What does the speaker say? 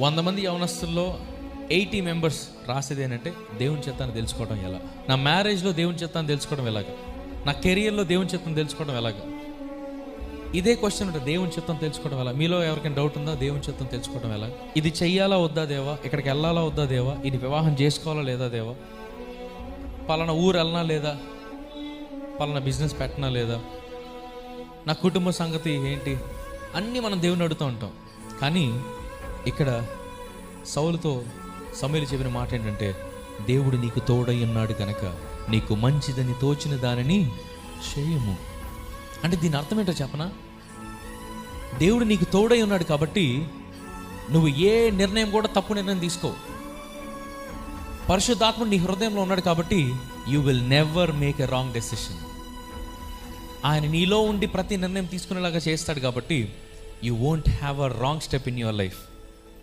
100 మంది యవనస్తుల్లో 80 మెంబర్స్ రాసేది ఏంటంటే దేవుని చిత్తాన్ని తెలుసుకోవడం ఎలా, నా మ్యారేజ్లో దేవుని చిత్తాన్ని తెలుసుకోవడం ఎలాగ, నా కెరియర్లో దేవుని చిత్తం తెలుసుకోవడం ఎలాగ. ఇదే క్వశ్చన్ ఉంటుంది, దేవుని చిత్తం తెలుసుకోవడం ఎలా. మీలో ఎవరికైనా డౌట్ ఉందా? దేవుని చిత్తం తెలుసుకోవడం ఎలా, ఇది చెయ్యాలా వద్దా దేవా, ఇక్కడికి వెళ్ళాలా వద్దా దేవా, ఇది వివాహం చేసుకోవాలా లేదా దేవా, పలానా ఊరు వెళ్ళనా లేదా, పలానా బిజినెస్ పెట్టనా లేదా, నా కుటుంబ సంగతి ఏంటి, అన్నీ మనం దేవుని అడుగుతూ ఉంటాం. కానీ ఇక్కడ సౌలుతో సమూయేలు చెప్పిన మాట ఏంటంటే, దేవుడు నీకు తోడై ఉన్నాడు కనుక నీకు మంచిదని తోచిన దానిని చేయము. అంటే దీని అర్థం ఏంటో చెప్పనా? దేవుడు నీకు తోడై ఉన్నాడు కాబట్టి నువ్వు ఏ నిర్ణయం కూడా తప్పు నిర్ణయం తీసుకో. పరిశుద్ధాత్ముడు నీ హృదయంలో ఉన్నాడు కాబట్టి you will never make a wrong decision. ఆయన నీలో ఉండి ప్రతి నిర్ణయం తీసుకునేలాగా చేస్తాడు కాబట్టి you won't have a wrong step in your life.